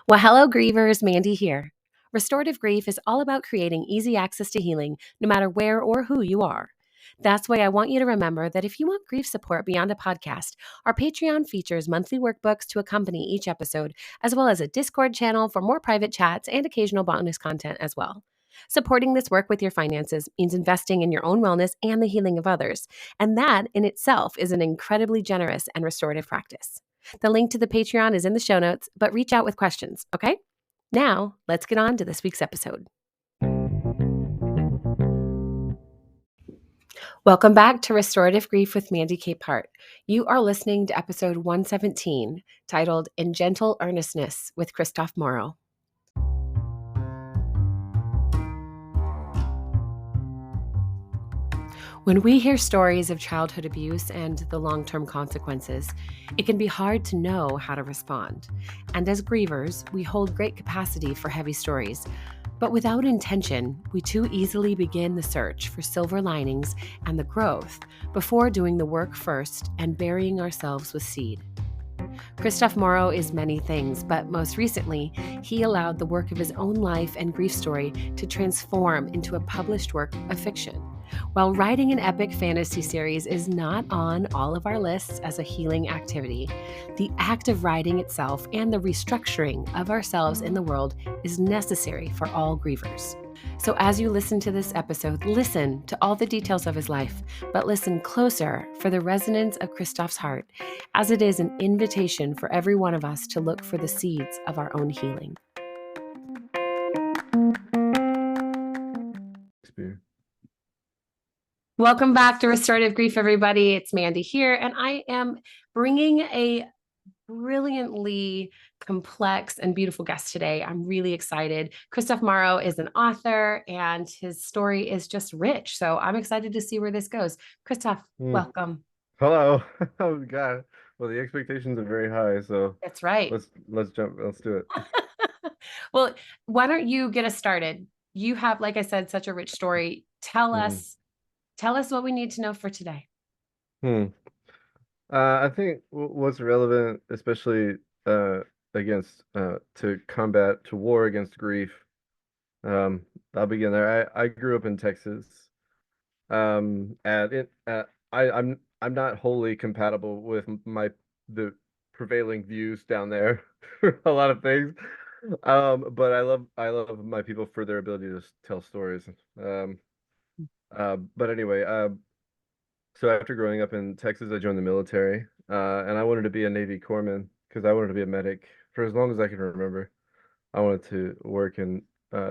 Well, hello, grievers. Mandy here. Restorative Grief is all about creating easy access to healing, no matter where or who you are. That's why I want you to remember that if you want grief support beyond a podcast, our Patreon features monthly workbooks to accompany each episode, as well as a Discord channel for more private chats and occasional bonus content as well. Supporting this work with your finances means investing in your own wellness and the healing of others, and that in itself is an incredibly generous and restorative practice. The link to the Patreon is in the show notes, but reach out with questions, okay? Now, let's get on to this week's episode. Welcome back to Restorative Grief with Mandy Capehart. You are listening to episode 117, titled In Gentle Earnestness with Kristof Morrow. When we hear stories of childhood abuse and the long-term consequences, it can be hard to know how to respond. And as grievers, we hold great capacity for heavy stories. But without intention, we too easily begin the search for silver linings and the growth before doing the work first and burying ourselves with seed. Kristof Morrow is many things, but most recently, he allowed the work of his own life and grief story to transform into a published work of fiction. While writing an epic fantasy series is not on all of our lists as a healing activity, the act of writing itself and the restructuring of ourselves in the world is necessary for all grievers. So as you listen to this episode, listen to all the details of his life, but listen closer for the resonance of Kristof's heart, as it is an invitation for every one of us to look for the seeds of our own healing. Welcome back to Restorative Grief, everybody. It's Mandy here, and I am bringing a brilliantly complex and beautiful guest today. I'm really excited. Kristof Morrow is an author, and his story is just rich. So I'm excited to see where this goes. Kristof, welcome. Hello. Oh God. Well, the expectations are very high, so That's right. Let's jump. Let's do it. Well, why don't you get us started? You have, like I said, such a rich story. Tell us what we need to know for today. I think what's relevant, especially against to war against grief. I'll begin there. I grew up in Texas. And I'm not wholly compatible with the prevailing views down there for a lot of things. But I love my people for their ability to tell stories. But anyway, so after growing up in Texas, I joined the military, and I wanted to be a Navy corpsman because I wanted to be a medic for as long as I can remember. I wanted to work in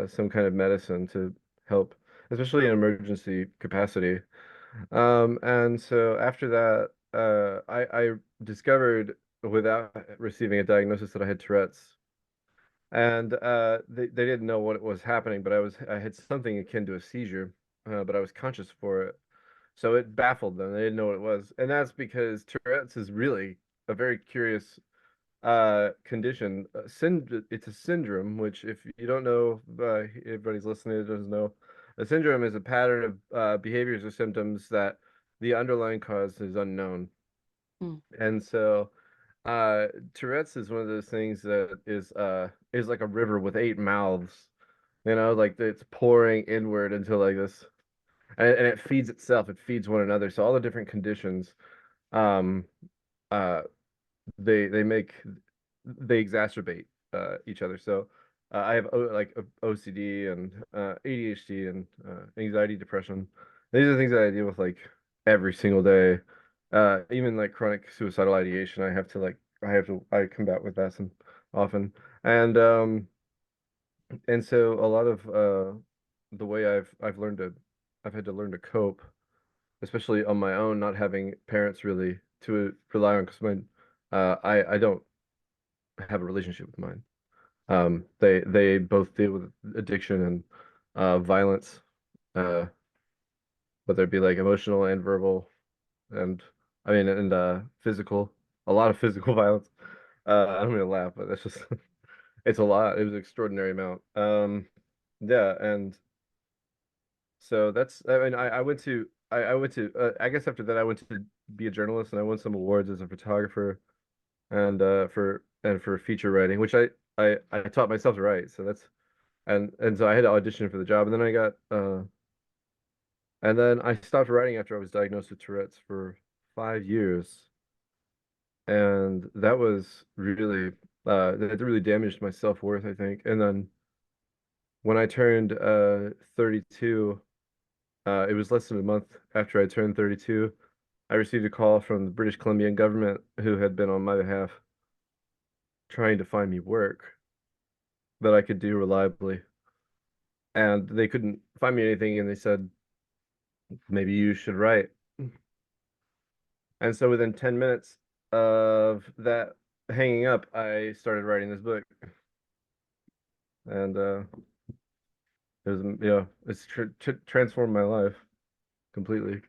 some kind of medicine to help, especially in emergency capacity. And so after that, I discovered without receiving a diagnosis that I had Tourette's. And they didn't know what was happening, but I had something akin to a seizure, but I was conscious for it. So it baffled them. They didn't know what it was. And that's because Tourette's is really a very curious condition. It's a syndrome, which if you don't know, everybody's listening doesn't know. A syndrome is a pattern of behaviors or symptoms that the underlying cause is unknown. And so Tourette's is one of those things that is like a river with eight mouths, like it's pouring inward into like this, and it feeds itself, it feeds one another. So all the different conditions, um, uh, they exacerbate each other. So I have OCD and ADHD and anxiety, depression. These are the things that I deal with like every single day. Even like chronic suicidal ideation, I combat with that some often. And so a lot of the way I've had to learn to cope, especially on my own, not having parents really to rely on, because I don't have a relationship with mine. They both deal with addiction and violence, uh, whether it be like emotional and verbal, and physical, a lot of physical violence. I don't mean to laugh, but that's just it's a lot. It was an extraordinary amount. Yeah, and so that's I mean I went to I guess after that I went to be a journalist, and I won some awards as a photographer and for feature writing, which I taught myself to write, so that's and so I had to audition for the job, and then and then I stopped writing after I was diagnosed with Tourette's for 5 years, and that was really that really damaged my self-worth, I think. And then when I turned 32, it was less than a month after I turned 32, I received a call from the British Columbian government who had been on my behalf trying to find me work that I could do reliably. And they couldn't find me anything, and they said, maybe you should write. And so within 10 minutes of that hanging up, I started writing this book. And it was, yeah, it's transformed my life completely.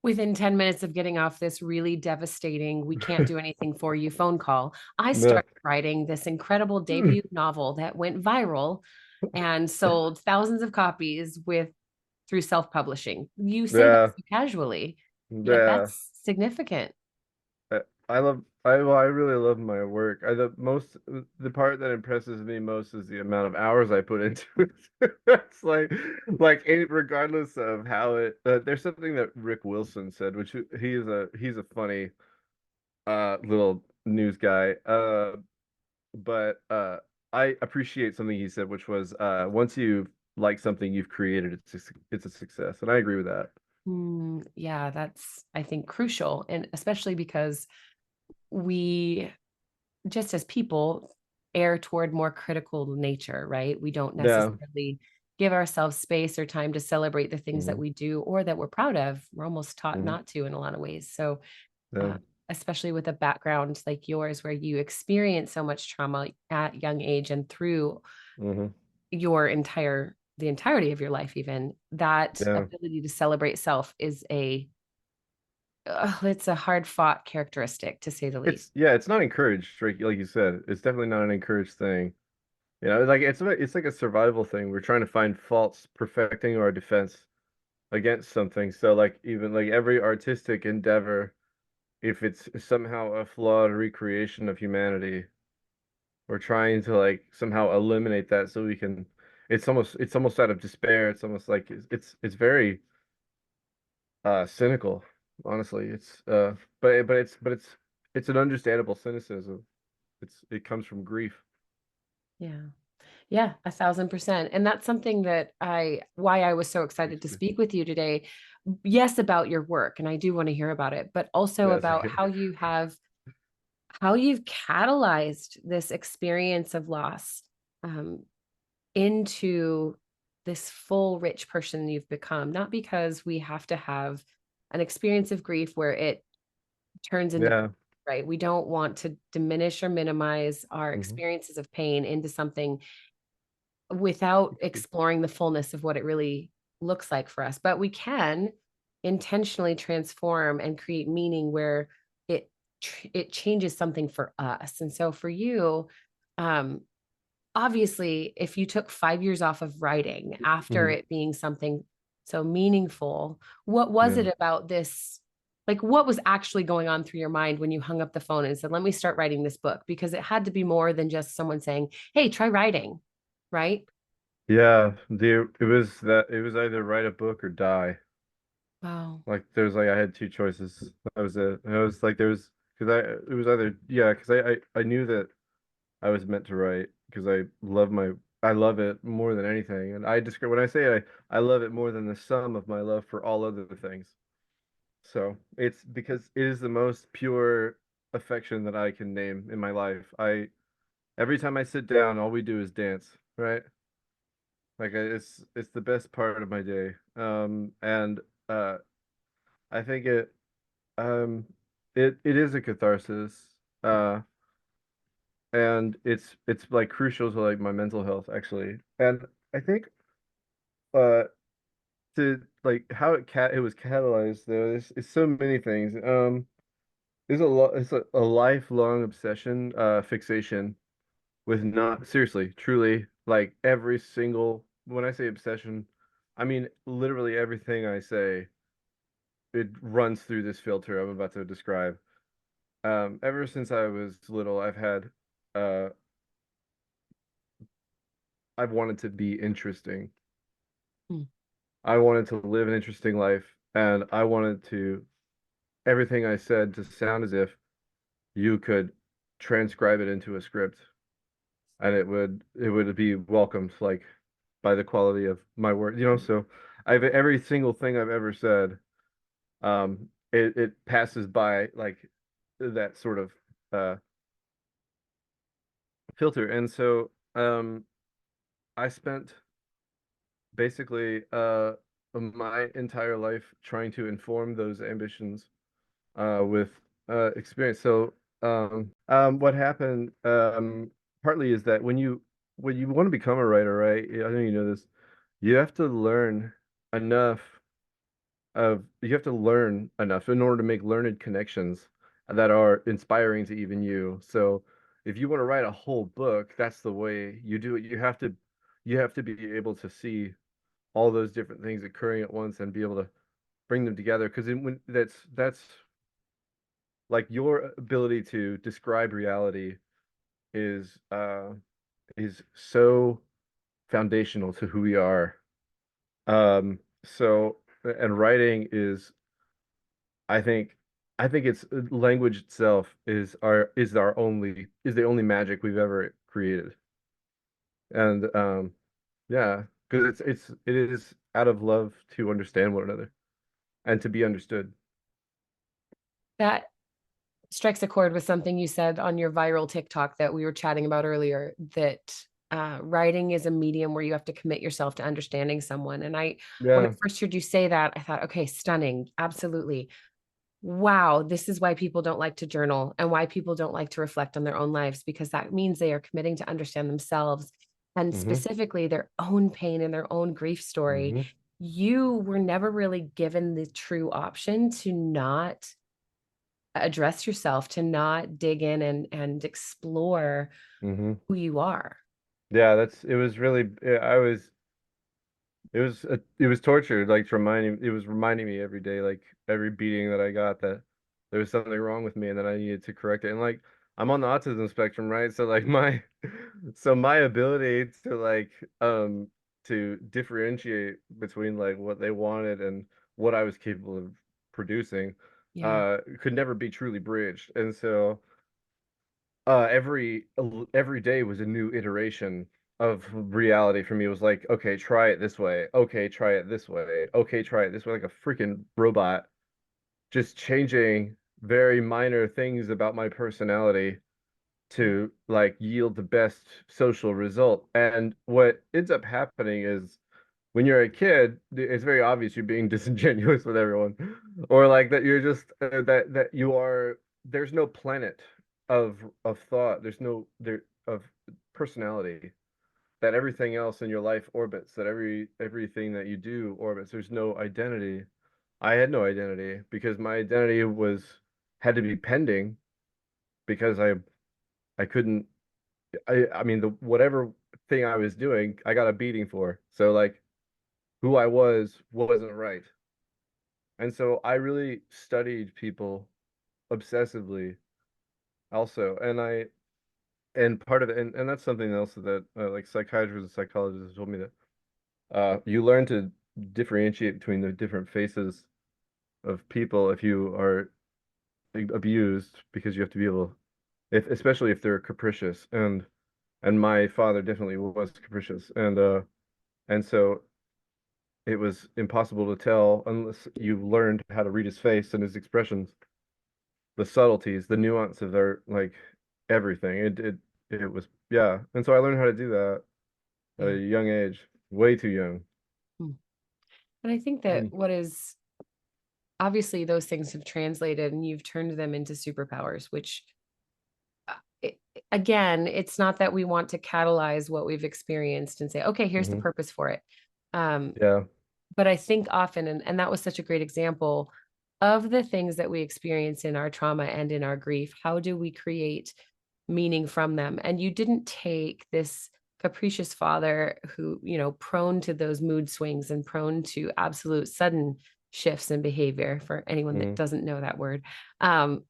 Within 10 minutes of getting off this really devastating, we can't do anything for you phone call, I No. started writing this incredible debut novel that went viral and sold thousands of copies with through self-publishing. You say that Yeah, so casually, yet yeah. that's significant. I really love my work. The part that impresses me most is the amount of hours I put into it. It's regardless of how it, there's something that Rick Wilson said, which he's a funny, little news guy. But I appreciate something he said, which was, once you like something you've created, it's a success. And I agree with that. Yeah, that's, I think, crucial. And especially because we, just as people, err toward more critical nature, right? We don't Yeah. necessarily give ourselves space or time to celebrate the things that Hmm. we do or that we're proud of. We're almost taught Hmm. not to in a lot of ways. So, Yeah. uh, especially with a background like yours, where you experience so much trauma at young age and through Hmm. the entirety of your life, even that Yeah. ability to celebrate self is it's a hard fought characteristic to say the least. It's not encouraged, like you said. It's definitely not an encouraged thing. It's like a survival thing. We're trying to find faults, perfecting our defense against something. So like even like every artistic endeavor, if it's somehow a flawed recreation of humanity, we're trying to like somehow eliminate that so we can. It's almost out of despair. It's almost like it's very cynical, honestly. It's an understandable cynicism. It comes from grief. Yeah. Yeah, 1,000%. And that's something that why I was so excited to Basically. speak with you today. Yes, about your work, and I do want to hear about it, but also Yes. about how you've catalyzed this experience of loss um, into this full, rich person you've become. Not because we have to have an experience of grief where it turns into, Yeah. right. We don't want to diminish or minimize our Hmm. experiences of pain into something without exploring the fullness of what it really looks like for us. But we can intentionally transform and create meaning where it changes something for us. And so for you, um, obviously, if you took 5 years off of writing after Hmm. it being something so meaningful, what was Yeah. it about this? Like, what was actually going on through your mind when you hung up the phone and said, let me start writing this book? Because it had to be more than just someone saying, hey, try writing, right? Yeah, it was either write a book or die. Wow. Like there's like I had two choices. That was it. And I was like there was because I it was either yeah because I knew that I was meant to write because I love it more than anything. And I describe when I say I love it more than the sum of my love for all other things. So it's because it is the most pure affection that I can name in my life. I Every time I sit down, all we do is dance, right? It's the best part of my day. And uh I think um it is a catharsis. And it's like crucial to like my mental health actually. And I think uh to like how it was catalyzed though, it's so many things. There's a lot it's a lifelong obsession, fixation with not seriously, truly, like every single when I say obsession, I mean literally everything I say, it runs through this filter I'm about to describe. Ever since I was little, I've had uh I wanted to be interesting. Mm. I wanted to live an interesting life, and I wanted to everything I said to sound as if you could transcribe it into a script, and it would be welcomed like by the quality of my word, so I've every single thing I've ever said, it passes by like that sort of filter. And so I spent basically my entire life trying to inform those ambitions with experience. So what happened partly is that when you want to become a writer, right? I know you know this. You have to learn enough you have to learn enough in order to make learned connections that are inspiring to even you. So if you want to write a whole book, that's the way you do it. You have to be able to see all those different things occurring at once and be able to bring them together, because when that's like your ability to describe reality is uh is so foundational to who we are. So and writing is, I think I think it's language itself is the only magic we've ever created. And yeah, because it is out of love to understand one another and to be understood. That strikes a chord with something you said on your viral TikTok that we were chatting about earlier, that writing is a medium where you have to commit yourself to understanding someone. And when I Yeah. first heard you say that, I thought, okay, stunning. Absolutely. Wow, this is why people don't like to journal and why people don't like to reflect on their own lives, because that means they are committing to understand themselves and Hmm. specifically their own pain and their own grief story. Hmm. You were never really given the true option to not address yourself, to not dig in and explore Hmm. who you are. Yeah, it was really, I was, it was torture, like it was reminding me every day, like every beating that I got, that there was something wrong with me and that I needed to correct it. And like I'm on the autism spectrum, right? So like my ability to to differentiate between like what they wanted and what I was capable of producing Yeah. could never be truly bridged. And so every day was a new iteration of reality for me. It was like, okay, try it this way. Okay, try it this way. Okay, try it this way, like a freaking robot, just changing very minor things about my personality Mm. to like yield the best social result. And what ends up happening is when you're a kid, it's very obvious you're being disingenuous with everyone, or like that you're just that you are. There's no planet of thought. There's no there of personality that everything else in your life orbits. That everything that you do orbits. There's no identity. I had no identity because my identity was had to be pending because I couldn't. I mean the whatever thing I was doing, I got a beating for. So like who I was wasn't right. And so I really studied people obsessively also. And part of it, and that's something else that like psychiatrists and psychologists have told me that you learn to differentiate between the different faces of people if you are abused, because you have to be able, if especially if they're capricious. And my father definitely was capricious. And so it was impossible to tell unless you learned how to read his face and his expressions, the subtleties, the nuance of their like everything. It was, yeah. And so I learned how to do that at a Yeah. young age, way too young. Mm. And I think that Mm. what is obviously those things have translated and you've turned them into superpowers, which uh, it, again, it's not that we want to catalyze what we've experienced and say, okay, here's the Hmm. purpose for it. Um, Yeah. but I think often, and that was such a great example of the things that we experience in our trauma and in our grief. How do we create meaning from them? And you didn't take this capricious father who, prone to those mood swings and prone to absolute sudden shifts in behavior, for anyone that Hmm. doesn't know that word. Um,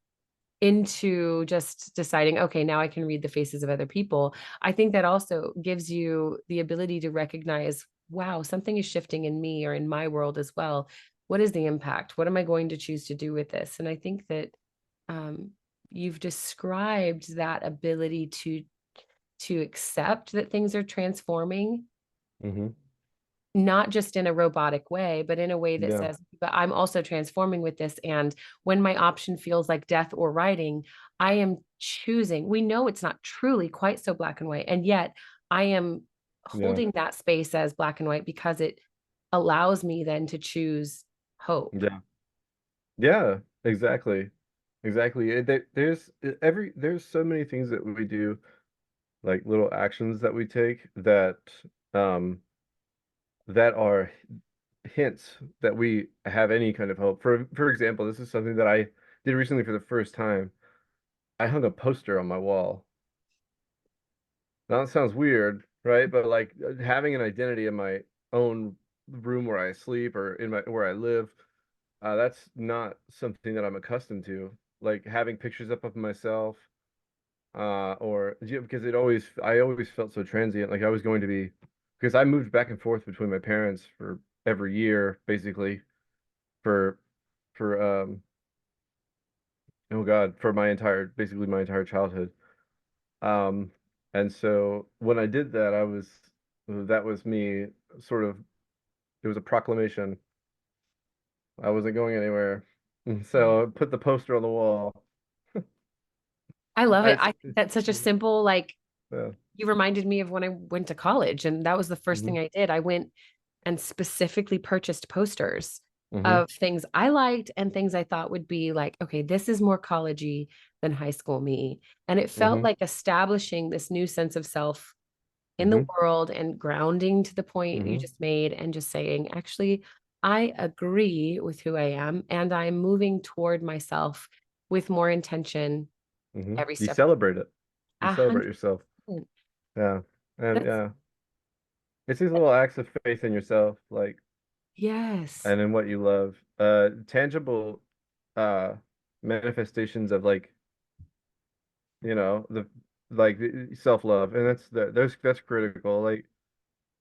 into just deciding, okay, now I can read the faces of other people. I think that also gives you the ability to recognize, wow, something is shifting in me or in my world as well. What is the impact? What am I going to choose to do with this? And I think that um, you've described that ability to accept that things are transforming, Mm-hmm. not just in a robotic way, but in a way that Yeah. says, but I'm also transforming with this. And when my option feels like death or writing, I am choosing. We know it's not truly quite so black and white. And yet I am Yeah. holding that space as black and white because it allows me then to choose hope. Yeah. Yeah. Exactly. Exactly. There's so many things that we do, like little actions that we take um that are hints that we have any kind of hope. For example, this is something that I did recently for the first time. I hung a poster on my wall. Now that sounds weird, right? But like having an identity in my own room where I sleep or in my where I live, that's not something that I'm accustomed to. Like having pictures up of myself, or yeah, because I always felt so transient. Like I was going to be, because I moved back and forth between my parents for every year, basically for for oh God, for basically my entire childhood. Um, and so when I did that, that was me sort of, it was a proclamation. I wasn't going anywhere. And so I put the poster on the wall. I love it. I think It's that's such a simple, like, yeah. you reminded me of when I went to college, and that was the first Hmm. thing I did. I went and specifically purchased posters Hmm. of things I liked and things I thought would be like, okay, this is more collegey than high school me. And it felt Hmm. like establishing this new sense of self in the Hmm. world and grounding to the point you Hmm. just made and just saying, actually, I agree with who I am and I'm moving toward myself with more intention Hmm. every You step of celebrate it. You a celebrate hundred yourself. percent. Yeah. And That's yeah, it's these little acts of faith in yourself, like, yes. and in what you love. Tangible uh manifestations of like, the like self-love. And that's critical. Like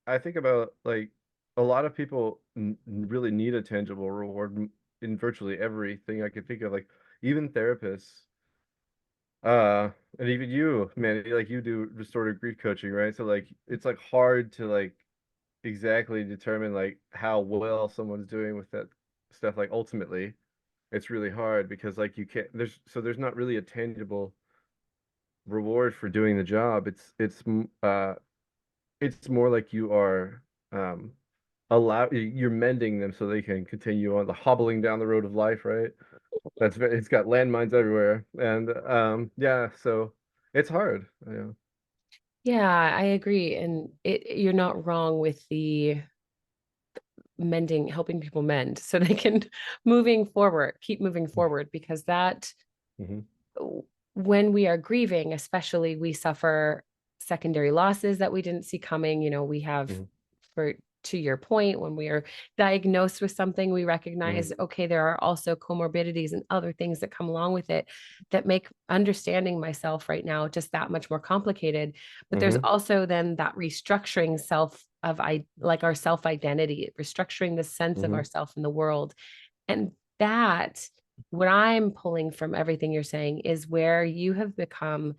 I think about like a lot of people really need a tangible reward in virtually everything I can think of. Like even therapists, and even you, man, like you do restorative grief coaching, right? So like it's like hard to like exactly determine like how well someone's doing with that stuff. Like ultimately, it's really hard because like you can't. There's not really a tangible reward for doing the job. It's more like you are um you're mending them so they can continue on the hobbling down the road of life, right? It's got landmines everywhere. And yeah, so it's hard. Yeah. Yeah, I agree. And you're not wrong with the mending, helping people mend so they can keep moving forward, because that Hmm. when we are grieving, especially, we suffer secondary losses that we didn't see coming. We have, Hmm. for to your point, when we are diagnosed with something, we recognize, Hmm. okay, there are also comorbidities and other things that come along with it that make understanding myself right now just that much more complicated. But there's Hmm. also then that restructuring like our self identity, restructuring the sense of Hmm. ourself in the world. And that, what I'm pulling from everything you're saying, is where you have become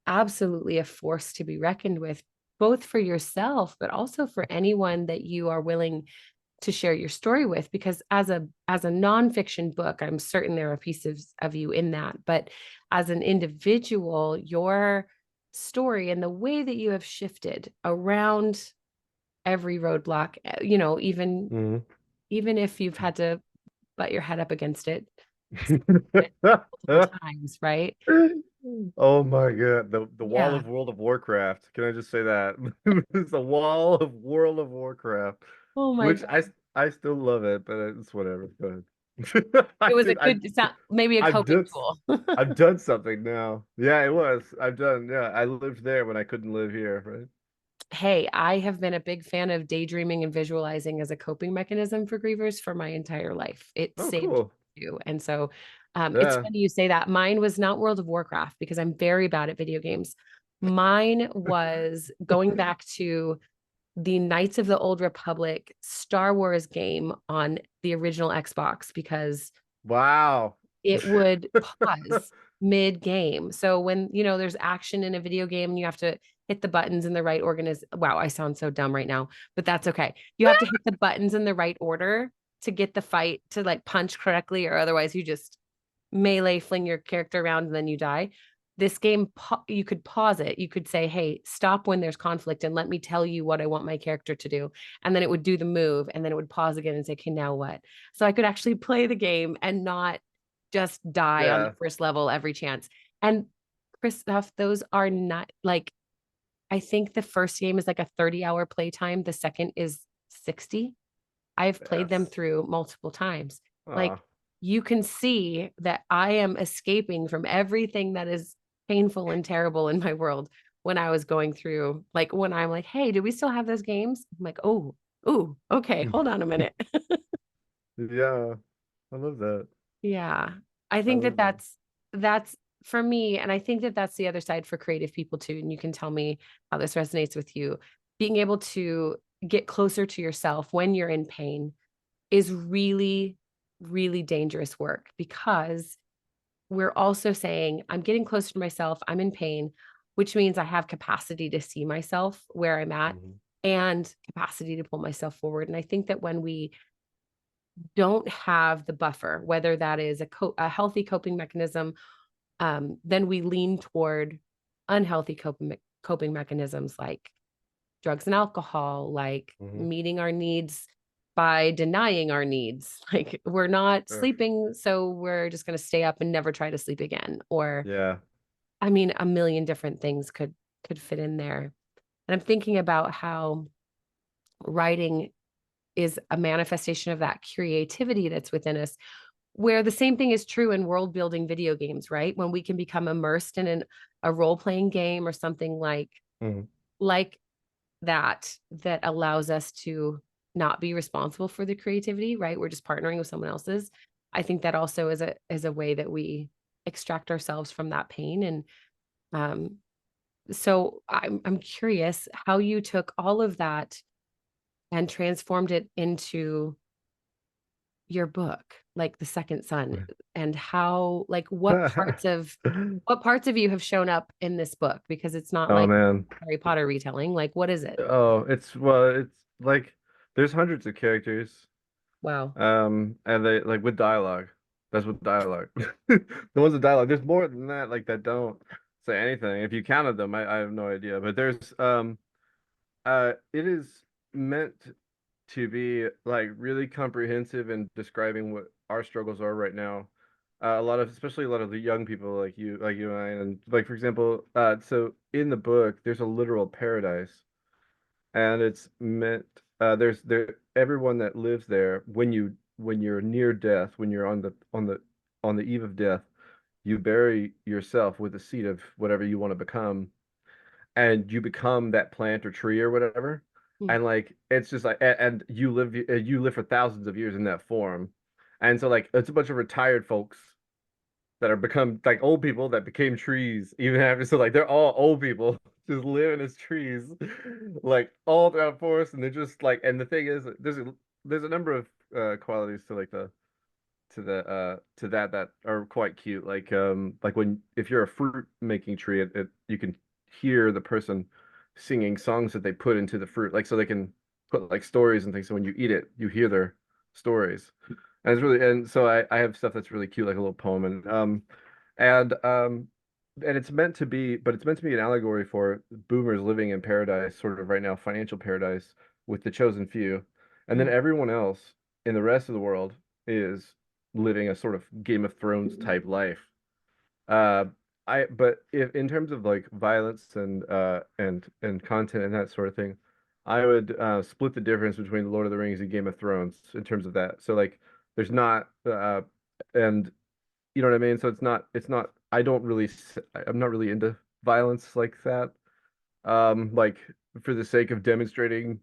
absolutely a force to be reckoned with, both for yourself, but also for anyone that you are willing to share your story with. Because as a nonfiction book, I'm certain there are pieces of you in that. But as an individual, your story and the way that you have shifted around every roadblock, Hmm. even if you've had to butt your head up against it multiple times, right? Oh my God. The wall Yeah. of World of Warcraft. Can I just say that? It's the wall of World of Warcraft, Oh my which God. I still love it, but it's whatever. Go ahead. It was a good, maybe a I've coping done tool. I've done something now. Yeah, it was. Yeah, I lived there when I couldn't live here, right? Hey, I have been a big fan of daydreaming and visualizing as a coping mechanism for grievers for my entire life. It Oh, saved cool. you. And so It's Yeah. funny you say that. Mine was not World of Warcraft because I'm very bad at video games. Mine was going back to the Knights of the Old Republic Star Wars game on the original Xbox because Wow. it would pause mid game. So when, there's action in a video game and you have to hit the buttons in the right organism. Wow, I sound so dumb right now, but that's okay. You have to hit the buttons in the right order to get the fight to like punch correctly, or otherwise you just melee fling your character around and then you die. This game, you could pause it. You could say, hey, stop when there's conflict and let me tell you what I want my character to do. And then it would do the move and then it would pause again and say, okay, now what? So I could actually play the game and not just die on the Yeah. first level every chance. And Kristof, those are not like, I think the first game is like a 30-hour playtime. The second is 60. I've played them Yes. through multiple times. Like, Ah. you can see that I am escaping from everything that is painful and terrible in my world when I was going through, like, when I'm like, hey, do we still have those games? I'm like, oh, okay, hold on a minute. Yeah. I love that. Yeah. I I think that love that. that's for me, and I think that that's the other side for creative people too, and you can tell me how this resonates with you. Being able to get closer to yourself when you're in pain is really, really dangerous work because we're also saying, I'm getting closer to myself, I'm in pain, which means I have capacity to see myself where I'm at Mhm. and capacity to pull myself forward. And I think that when we don't have the buffer, whether that is a healthy coping mechanism, then we lean toward unhealthy coping mechanisms like drugs and alcohol, like Mhm. meeting our needs by denying our needs. Like, we're not Ugh. sleeping, so we're just going to stay up and never try to sleep again. Or, Yeah. I mean, a million different things could fit in there. And I'm thinking about how writing is a manifestation of that creativity that's within us, where the same thing is true in world building video games, right? When we can become immersed in a role playing game or something Mhm. like that allows us to not be responsible for the creativity, right? We're just partnering with someone else's. I think that also is a way that we extract ourselves from that pain. And um, so I'm curious how you took all of that and transformed it into your book, like The Second Son, and how, like, what parts of you have shown up in this book, because it's not Oh like man. Harry Potter retelling. Like, what is it? Oh, it's like there's hundreds of characters. Wow. And they like with dialogue. That's with dialogue. The ones with dialogue. There's more than that, like that don't say anything. If you counted them, I have no idea. But there's it is meant to be like really comprehensive in describing what our struggles are right now. Especially a lot of the young people like you and I, and like for example, so in the book, there's a literal paradise, and it's meant there's there everyone that lives there when you're near death, when you're on the eve of death, you bury yourself with a seed of whatever you want to become, and you become that plant or tree or whatever. Hmm. And like it's just like and you live for thousands of years in that form. And so like it's a bunch of retired folks that are become like old people that became trees even after, so like they're all old people just living as trees like all throughout forest, and they're just like, and the thing is there's a number of qualities to like the to that are quite cute, like when if you're a fruit making tree, you can hear the person singing songs that they put into the fruit, like so they can put like stories and things, so when you eat it you hear their stories. And it's really, and so I have stuff that's really cute, like a little poem, and and it's meant to be, but it's meant to be an allegory for boomers living in paradise, sort of right now, financial paradise with the chosen few, and then Hmm. everyone else in the rest of the world is living a sort of Game of Thrones type life. Uh, but if in terms of like violence and content and that sort of thing, I would split the difference between Lord of the Rings and Game of Thrones in terms of that. So like, there's not and you know what I mean. So it's not. I don't really. I'm not really into violence like that. Like for the sake of demonstrating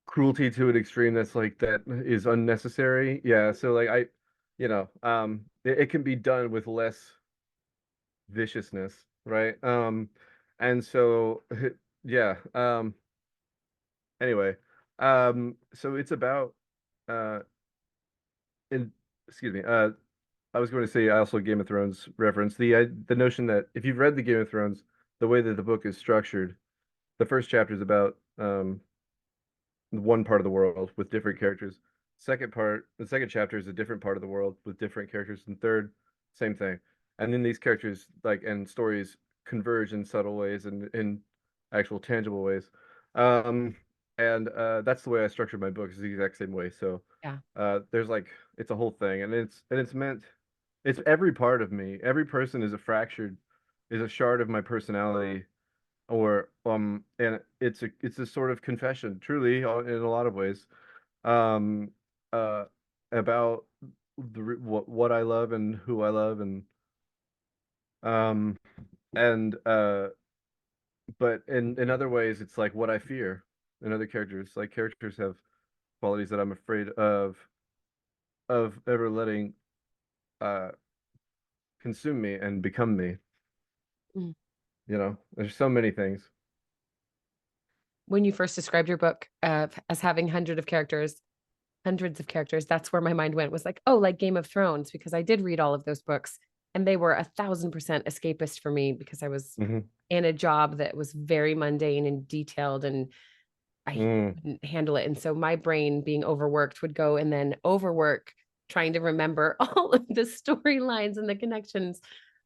cruelty to an extreme that's like that is unnecessary. Yeah. So like you know, it can be done with less viciousness, right? And so yeah. Anyway, so it's about uh in excuse me, I was going to say also Game of Thrones reference the notion that if you've read the Game of Thrones, the way that the book is structured, the first chapter is about one part of the world with different characters. The second chapter is a different part of the world with different characters, and third, same thing. And then these characters like and stories converge in subtle ways and in actual tangible ways. Um, and that's the way I structured my book is the exact same way. So Yeah. there's like it's a whole thing, and it's meant it's every part of me. Every person is a shard of my personality or and it's a sort of confession truly in a lot of ways um uh about what I love and who I love um and but in other ways it's like what I fear in other characters like characters have qualities that I'm afraid of ever letting uh consume me and become me, Mm. there's so many things. When you first described your book as having hundreds of characters, that's where my mind went was like, oh, like Game of Thrones, because I did read all of those books and they were 1,000% escapist for me because I was Hmm. in a job that was very mundane and detailed and I Mm. couldn't handle it. And so my brain being overworked would go and then overwork trying to remember all of the storylines and the connections.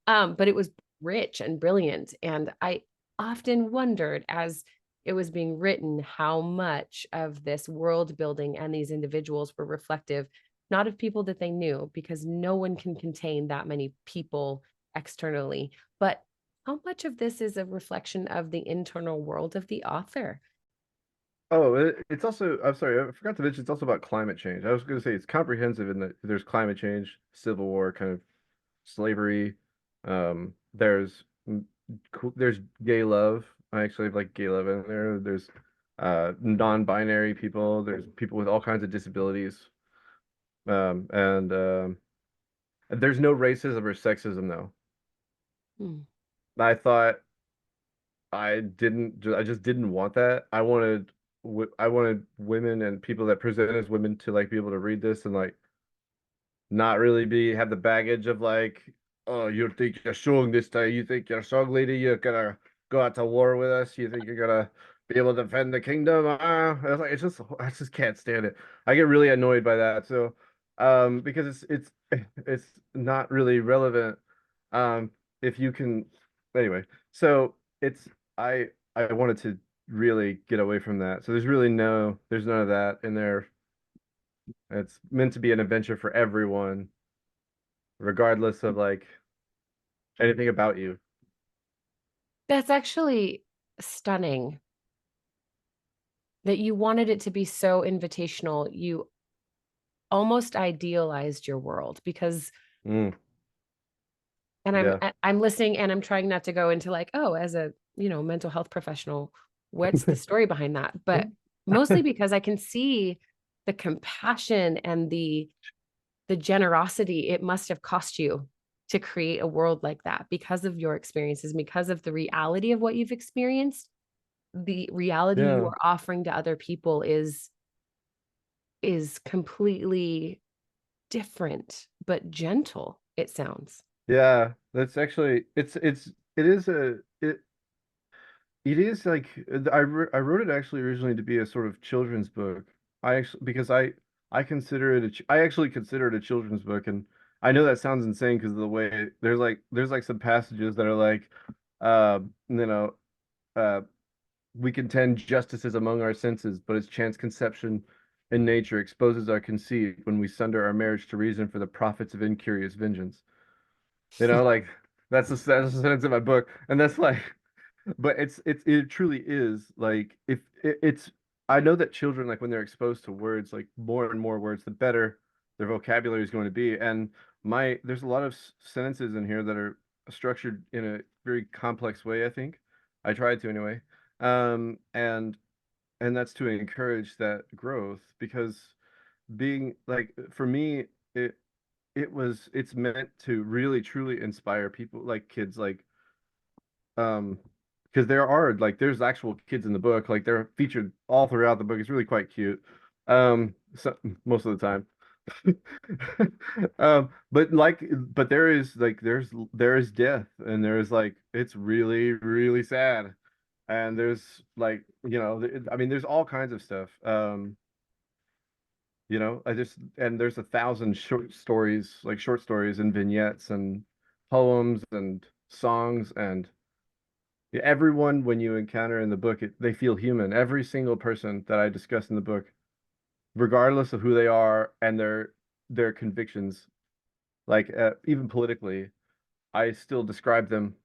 But it was rich and brilliant. And I often wondered as it was being written how much of this world building and these individuals were reflective, not of people that they knew, because no one can contain that many people externally, but how much of this is a reflection of the internal world of the author? Oh, it's also, I'm sorry, I forgot to mention it's also about climate change. I was going to say it's comprehensive in that there's climate change, civil war, kind of slavery. There's there's gay love. I actually have like gay love in there. There's non-binary people. There's people with all kinds of disabilities. And there's no racism or sexism though. Hmm. I thought I just didn't want that. I wanted women and people that present as women to like be able to read this and like not really be have the baggage of like, oh, you think you're strong this time, you think you're a strong lady, you're gonna go out to war with us, you think you're gonna be able to defend the kingdom. I was like, I just can't stand it. I get really annoyed by that. So because it's not really relevant. Um if you can anyway, so it's I wanted to really get away from that. So there's none of that in there. It's meant to be an adventure for everyone regardless of like anything about you. That's actually stunning that you wanted it to be so invitational. You almost idealized your world because Mm, and yeah. I'm listening and I'm trying not to go into like, oh, as a, mental health professional, what's the story behind that? But mostly because I can see the compassion and the generosity it must have cost you to create a world like that because of your experiences, because of the reality of what you've experienced. The reality you Yeah. are offering to other people is completely different but gentle, it sounds. Yeah. That's actually it is a it is like I wrote it actually originally to be a sort of children's book. I actually because I consider it I actually consider it a children's book, and I know that sounds insane because of the way there's like some passages that are like you know uh we contend justice is among our senses, but its chance conception in nature exposes our conceit when we sunder our marriage to reason for the profits of incurious vengeance. Like that's the sentence in my book, and that's like, but it truly is like if it's I know that children like when they're exposed to words like more and more words, the better their vocabulary is going to be, and my there's a lot of sentences in here that are structured in a very complex way, I think. I tried to anyway. Um, and and that's to encourage that growth because being like for me it. it's meant to really truly inspire people, like kids, like um because there's actual kids in the book, like they're featured all throughout the book. It's really quite cute, so most of the time. But there is like there is death, and there is like it's really really sad, and there's like I mean there's all kinds of stuff. I just and there's 1,000 short stories and vignettes and poems and songs, and everyone, when you encounter in the book, they feel human. Every single person that I discuss in the book, regardless of who they are and their convictions, like even politically, I still describe them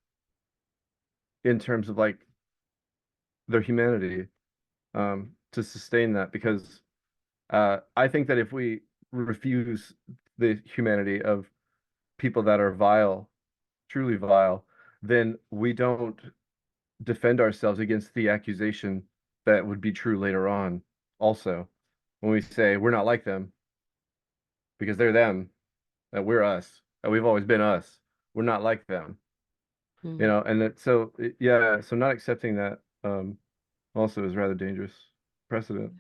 in terms of like their humanity, to sustain that, because I think that if we refuse the humanity of people that are vile, truly vile, then we don't defend ourselves against the accusation that would be true later on. Also, when we say we're not like them because they're them, that we're us, that we've always been us, we're not like them, Hmm. and yeah, so not accepting that also is rather dangerous precedent.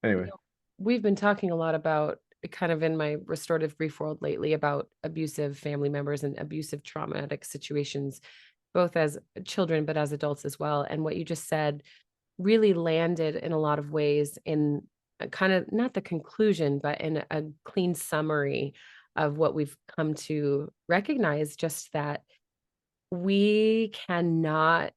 You Anyway. know, we've been talking a lot about kind of in my restorative grief world lately about abusive family members and abusive traumatic situations, both as children, but as adults as well. And what you just said really landed in a lot of ways in a kind of not the conclusion, but in a clean summary of what we've come to recognize, just that we cannot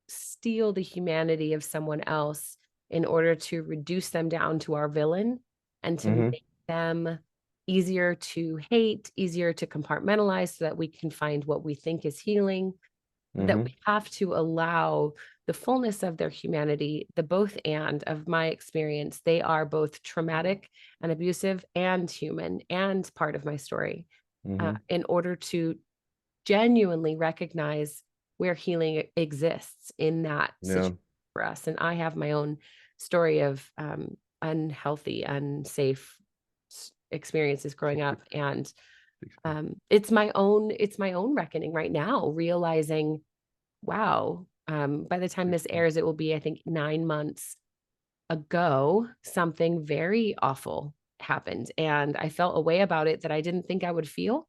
steal the humanity of someone else in order to reduce them down to our villain and to Mm-hmm. make them easier to hate, easier to compartmentalize so that we can find what we think is healing, that Mm-hmm. we have to allow the fullness of their humanity, the both and of my experience. They are both traumatic and abusive and human and part of my story, Mm-hmm. in order to genuinely recognize where healing exists in that Yeah. situation for us. And I have my own story of unhealthy, unsafe experiences growing up, and it's my own reckoning right now, realizing, wow, by the time this airs, it will be, I think, 9 months ago, something very awful happened, and I felt a way about it that I didn't think I would feel.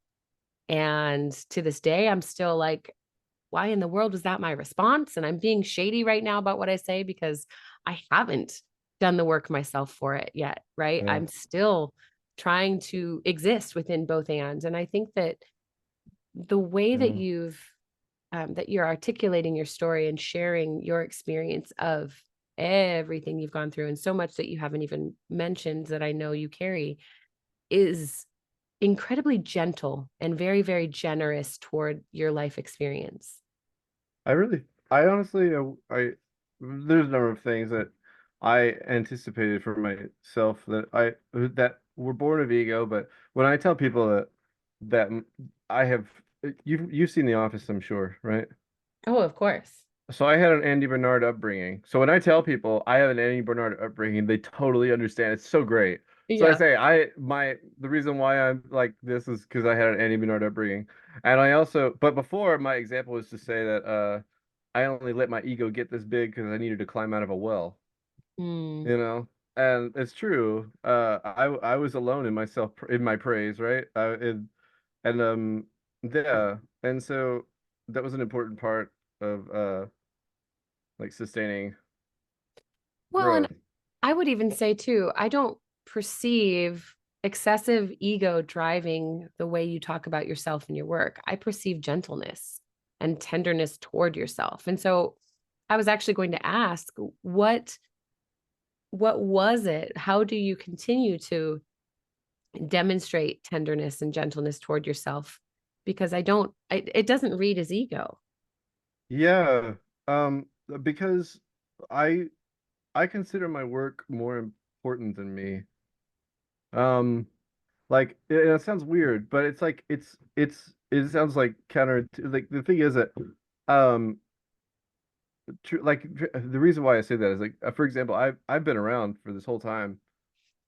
And to this day, I'm still like, why in the world was that my response? And I'm being shady right now about what I say because I haven't done the work myself for it yet, right? Yeah. I'm still trying to exist within both ands. And I think that the way that Yeah. you're articulating your story and sharing your experience of everything you've gone through and so much that you haven't even mentioned that I know you carry is incredibly gentle and very, very generous toward your life experience. I really, I honestly, there's a number of things that I anticipated for myself that were born of ego. But when I tell people that I have, you've seen The Office, I'm sure, right? Oh, of course. So I had an Andy Bernard upbringing. So when I tell people I have an Andy Bernard upbringing, they totally understand. It's so great. So I Yeah. say the reason why I'm like this is because I had an Andy Bernard upbringing. And I also, but before, my example was to say that I only let my ego get this big because I needed to climb out of a well, Mm. you know? And it's true. I was alone in myself, in my praise, right? And yeah. And so that was an important part of like sustaining Well, and growth. I would even say too, I don't perceive excessive ego driving the way you talk about yourself and your work. I perceive gentleness and tenderness toward yourself. And so I was actually going to ask, what was it? How do you continue to demonstrate tenderness and gentleness toward yourself? Because it doesn't read as ego. Yeah, because I I consider my work more important than me. Um, like it sounds weird, but it's like it sounds like counter to, like the thing is that um the reason why I say that is like for example, I've been around for this whole time,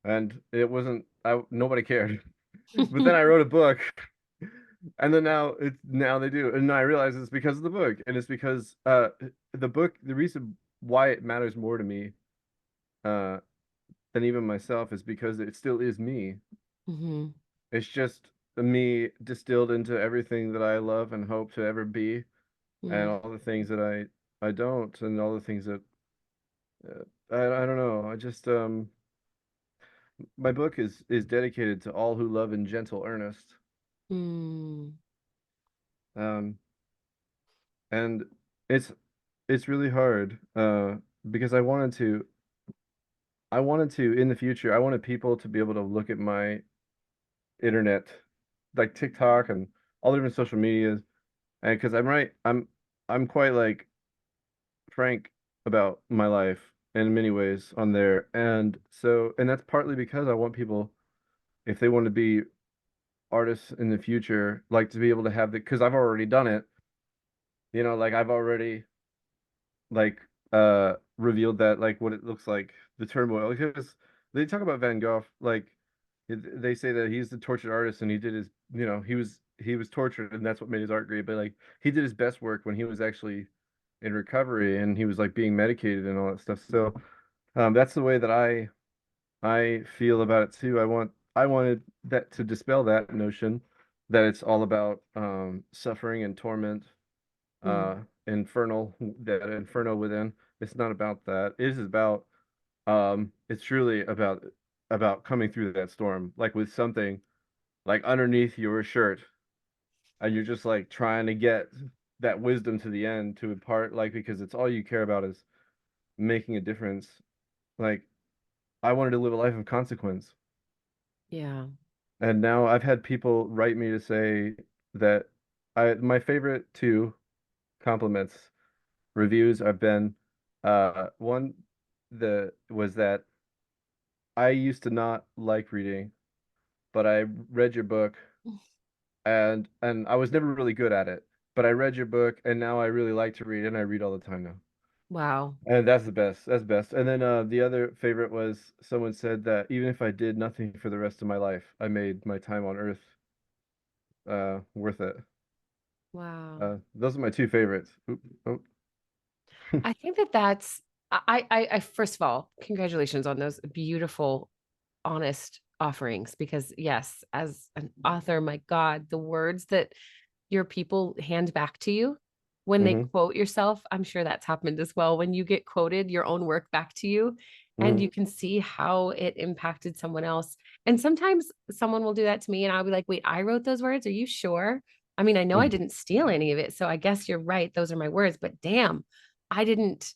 and it wasn't I nobody cared. But then I wrote a book, and then now they do, and I realize it's because of the book, and it's because the book, the reason why it matters more to me uh than even myself is because it still is me. Hmm. It's just me distilled into everything that I love and hope to ever be, and Mm. all the things that I don't, and all the things that I don't know. I just my book is dedicated to all who love in gentle earnest. Mm. Um, and it's it's really hard because I wanted to in the future, I wanted people to be able to look at my internet, like TikTok and all the different social medias, and because I'm quite like frank about my life in many ways on there, and that's partly because I want people, if they want to be artists in the future, like to be able to have the, because I've already done it, like I've already like revealed that, like what it looks like, the turmoil, because they talk about Van Gogh, like they say that he's the tortured artist, and he did his, he was tortured, and that's what made his art great, but like he did his best work when he was actually in recovery, and he was like being medicated and all that stuff. So that's the way that I feel about it too. I wanted that to dispel that notion that it's all about suffering and torment, Mm. uh infernal, that inferno within. It's not about that. It is about it's truly about coming through that storm, like with something like underneath your shirt, and you're just like trying to get that wisdom to the end, to impart, like, because it's all you care about is making a difference. Like, I wanted to live a life of consequence. Yeah. And now I've had people write me to say that my favorite two compliments, reviews, have been one, the was that I used to not like reading, but I read your book, and I was never really good at it, but I read your book, and now I really like to read, and I read all the time now. Wow. And that's the best. That's best. And then the other favorite was, someone said that even if I did nothing for the rest of my life, I made my time on Earth worth it. Wow. Those are my two favorites. Oop, oh. I think that that's first of all, congratulations on those beautiful, honest offerings. Because yes, as an author, my God, the words that your people hand back to you when they Hmm. quote yourself, I'm sure that's happened as well. When you get quoted your own work back to you, and Hmm. you can see how it impacted someone else. And sometimes someone will do that to me, and I'll be like, wait, I wrote those words. Are you sure? I mean, I know I Hmm. didn't steal any of it. So I guess you're right. Those are my words. But damn, I didn't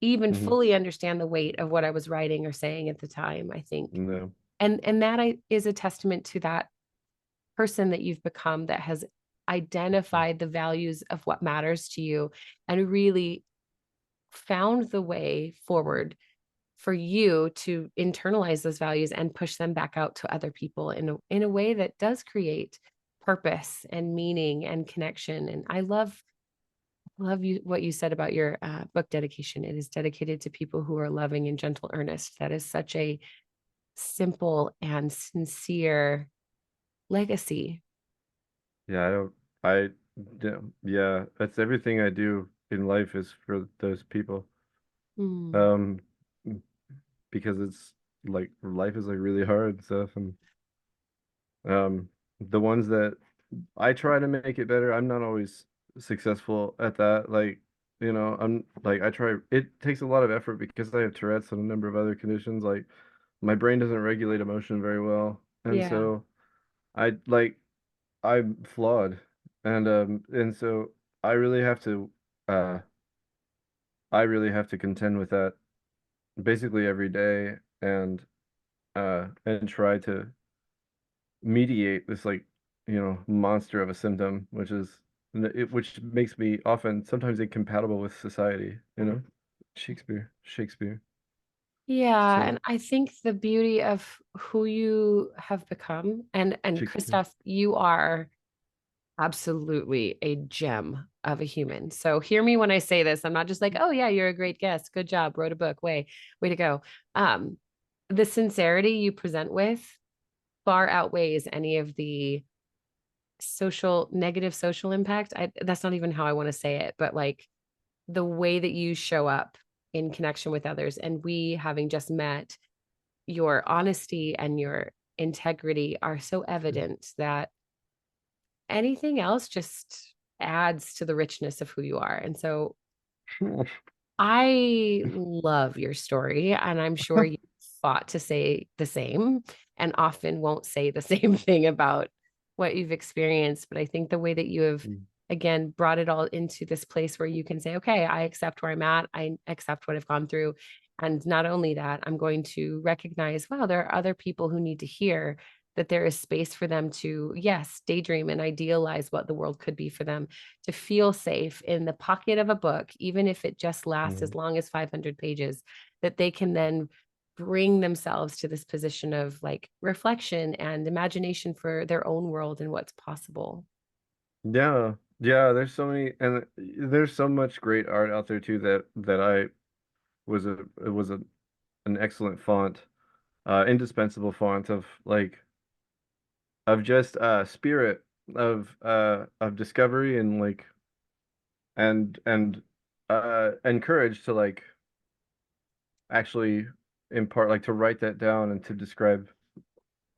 even Hmm. fully understand the weight of what I was writing or saying at the time, I think. No. And that is a testament to that person that you've become, that has identified the values of what matters to you and really found the way forward for you to internalize those values and push them back out to other people in a way that does create purpose and meaning and connection. And I love you what you said about your book dedication. It is dedicated to people who are loving and gentle earnest. That is such a simple and sincere legacy. Yeah, I don't. Yeah, that's everything I do in life is for those people. Mm. Um, because it's like life is like really hard and stuff, and um, the ones that I try to make it better, I'm not always successful at that. Like, I'm like, I try. It takes a lot of effort because I have Tourette's and a number of other conditions. Like, my brain doesn't regulate emotion very well, and Yeah. so I like I'm flawed, and so I really have to uh I really have to contend with that basically every day, and try to mediate this, like, monster of a symptom, which makes me often sometimes incompatible with society. Shakespeare. Yeah, So and I think the beauty of who you have become, and Shakespeare. Kristof, you are absolutely a gem of a human. So hear me when I say this. I'm not just like, oh yeah, you're a great guest. Good job. Wrote a book. Way to go. Um, the sincerity you present with far outweighs any of the negative social impact. That's not even how I want to say it, but like the way that you show up in connection with others, and we having just met, your honesty and your integrity are so evident that anything else just adds to the richness of who you are. And so I love your story, and I'm sure you fought to say the same and often won't say the same thing about what you've experienced. But I think the way that you have, again, brought it all into this place where you can say, okay, I accept where I'm at, I accept what I've gone through. And not only that, I'm going to recognize, wow, there are other people who need to hear that there is space for them to, yes, daydream and idealize what the world could be for them, to feel safe in the pocket of a book, even if it just lasts as Mhm. long as 500 pages, that they can then bring themselves to this position of like reflection and imagination for their own world and what's possible. Yeah, yeah. There's so many, and there's so much great art out there too that I was a it was a an excellent font, indispensable font of like of just spirit of discovery and like and courage to like actually impart like to write that down and to describe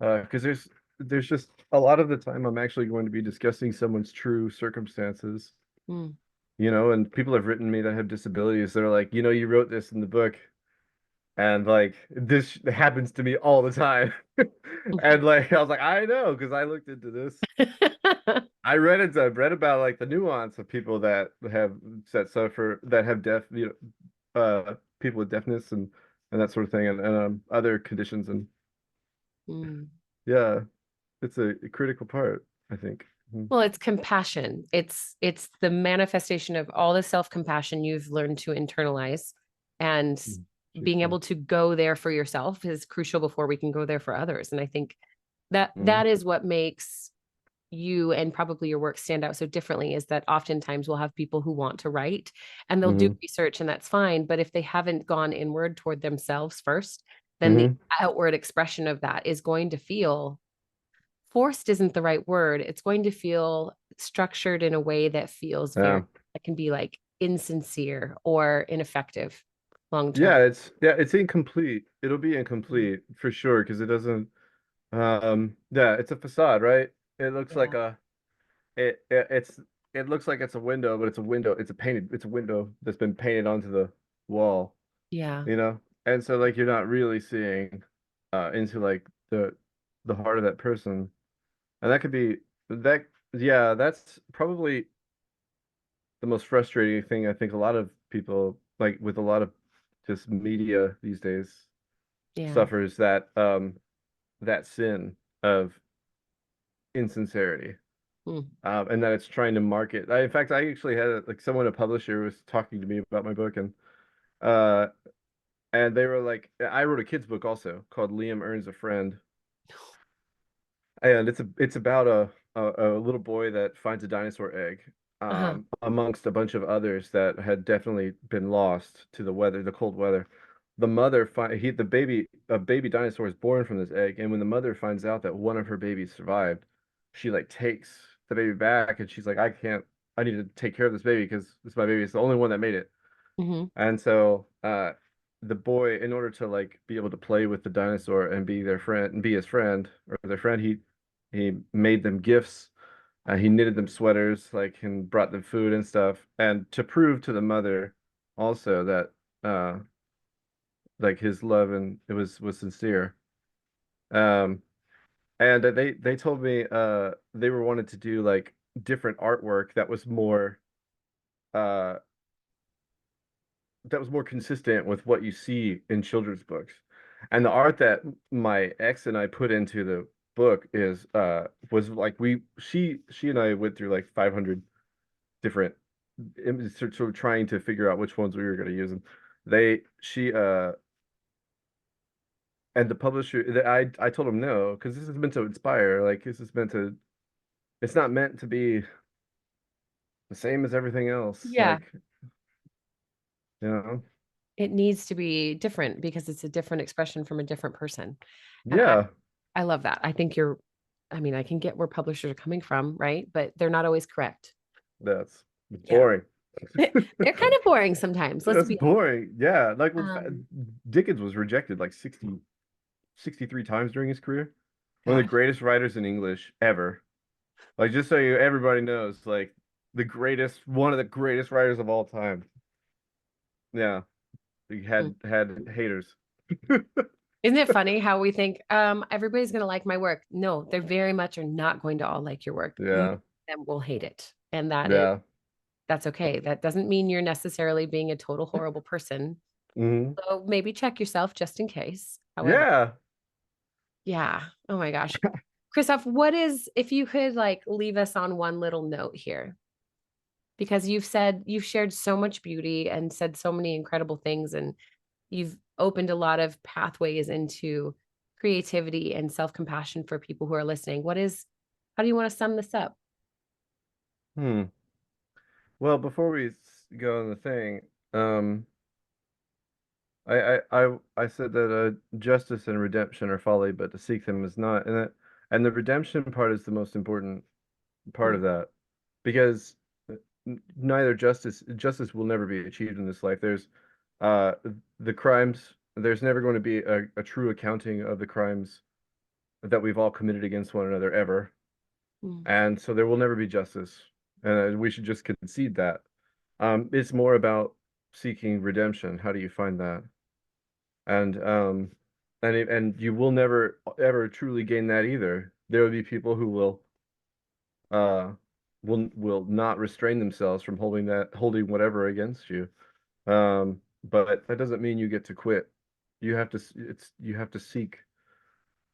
because there's just a lot of the time I'm actually going to be discussing someone's true circumstances, Mm. and people have written me that have disabilities. They're like, you wrote this in the book, and like this happens to me all the time. And like I was like, I know, because I looked into this. I've read about like the nuance of people that suffer that have people with deafness and that sort of thing and other conditions and Mm. yeah, it's a critical part, I think. Mhm. Well, it's compassion. It's the manifestation of all the self-compassion you've learned to internalize, and Mhm. being Seriously. able to go there for yourself is crucial before we can go there for others. And I think that Mhm. that is what makes you and probably your work stand out so differently, is that oftentimes we'll have people who want to write and they'll do Mhm. research, and that's fine, but if they haven't gone inward toward themselves first, then the Mhm. outward expression of that is going to feel forced, isn't the right word. It's going to feel structured in a way that feels very, Yeah. that can be like insincere or ineffective long term. It's incomplete. It'll be incomplete for sure because it doesn't yeah, it's a facade, right? It looks like Yeah. a it, it it's it looks like it's a window, but it's a window that's been painted onto the wall, Yeah. you know? And so like you're not really seeing into like the heart of that person. And that could be that yeah, that's probably the most frustrating thing I think a lot of people like with a lot of just media these days Yeah. suffers that sin of insincerity. Mm. And that it's trying to market. In fact, I actually had like someone, a publisher, was talking to me about my book, uh, and they were like, I wrote a kid's book also called Liam Earns a Friend, and it's about a little boy that finds a dinosaur egg, Uh-huh. amongst a bunch of others that had definitely been lost to the weather, the cold weather. The mother find he the baby a baby dinosaur is born from this egg, and when the mother finds out that one of her babies survived, she like takes the baby back, and she's like, I need to take care of this baby because this is my baby. It's the only one that made it. Hmm. And so the boy, in order to like be able to play with the dinosaur and be their friend and be his friend or their friend, he made them gifts. He knitted them sweaters, like, and brought them food and stuff. And to prove to the mother also that like his love and it was sincere. Um, and they told me they were wanted to do like different artwork uh that was more consistent with what you see in children's books. And the art that my ex and I put into the book is was like she and I went through like 500 different images, sort of trying to figure out which ones we were going to use. And they she and the publisher I told him no, because this is meant to inspire, like this is meant to it's not meant to be the same as everything else. Yeah. Like, you know. It needs to be different because it's a different expression from a different person. And I Yeah. I love that. I mean, I can get where publishers are coming from, right? But they're not always correct. That's Yeah. boring. They're kind of boring sometimes. Let's That's be boring. Yeah, like um Dickens was rejected like 63 times during his career. One of the gosh. greatest writers in English ever. Like just so everybody knows, like one of the greatest writers of all time. Yeah, he Mm. had haters. Isn't it funny how we think everybody's going to like my work? No, they very much are not going to all like your work. Most Yeah, of them will hate it. And yeah. that's okay. That doesn't mean you're necessarily being a total horrible person. Hmm. So maybe check yourself just in case. However, Yeah. yeah. Oh my gosh. Kristof, what is, if you could like leave us on one little note here, because you've shared so much beauty and said so many incredible things, and you've opened a lot of pathways into creativity and self-compassion for people who are listening. How do you want to sum this up? Hmm. Well, before we go on the thing, um, I said that justice and redemption are folly, but to seek them is not, and the redemption part is the most important part Mm, of that, because neither justice will never be achieved in this life. There's uh the crimes. There's never going to be a true accounting of the crimes that we've all committed against one another ever, mm, and so there will never be justice, and we should just concede that. It's more about seeking redemption. How do you find that? And and you will never ever truly gain that either. There will be people who uh will not restrain themselves from holding whatever against you. But that doesn't mean you get to quit. You have to seek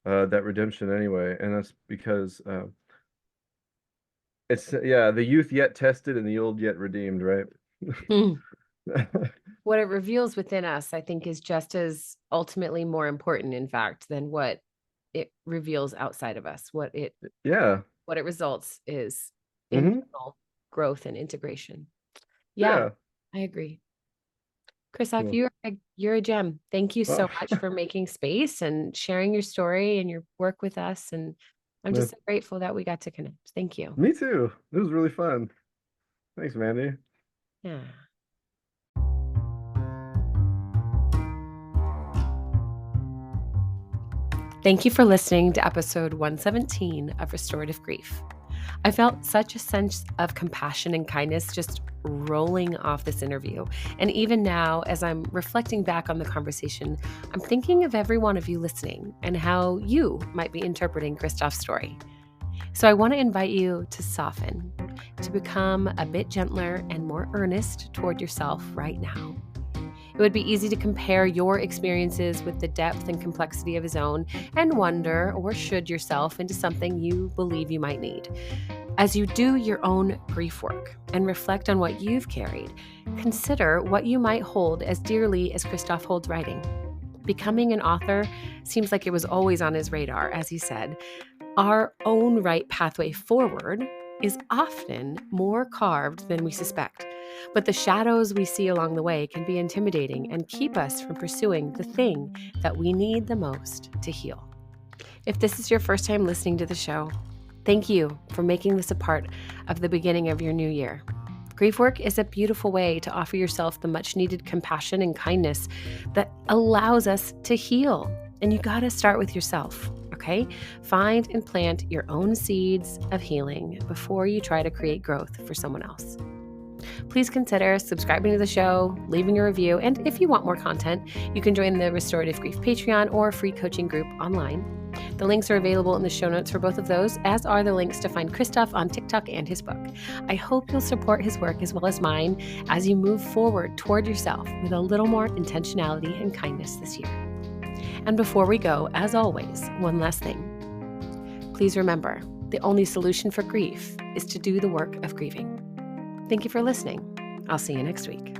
that redemption anyway, and that's because it's yeah, the youth yet tested and the old yet redeemed, right? mm. What it reveals within us, I think, is just as ultimately more important, in fact, than what it reveals outside of us. Yeah. What it results is Hmm. internal growth and integration. Yeah, Yeah. I agree. Kristof, Well, you're a gem. Thank you well, so much for making space and sharing your story and your work with us. And I'm yeah, just so grateful that we got to connect. Thank you. me too. It was really fun. Thanks, Mandy. Yeah. Thank you for listening to episode 117 of Restorative Grief. I felt such a sense of compassion and kindness just rolling off this interview. And even now, as I'm reflecting back on the conversation, I'm thinking of every one of you listening and how you might be interpreting Kristof's story. So I want to invite you to soften, to become a bit gentler and more earnest toward yourself right now. It would be easy to compare your experiences with the depth and complexity of his own and wonder or should yourself into something you believe you might need. As you do your own grief work and reflect on what you've carried, consider what you might hold as dearly as Kristof holds writing. Becoming an author seems like it was always on his radar, as he said. Our own right pathway forward is often more carved than we suspect, but the shadows we see along the way can be intimidating and keep us from pursuing the thing that we need the most to heal. If this is your first time listening to the show, thank you for making this a part of the beginning of your new year. Grief work is a beautiful way to offer yourself the much needed compassion and kindness that allows us to heal. And you got to start with yourself, okay? Find and plant your own seeds of healing before you try to create growth for someone else. Please consider subscribing to the show, leaving a review, and if you want more content, you can join the Restorative Grief Patreon or free coaching group online. The links are available in the show notes for both of those, as are the links to find Kristof on TikTok and his book. I hope you'll support his work as well as mine as you move forward toward yourself with a little more intentionality and kindness this year. And before we go, as always, one last thing. Please remember, the only solution for grief is to do the work of grieving. Thank you for listening. I'll see you next week.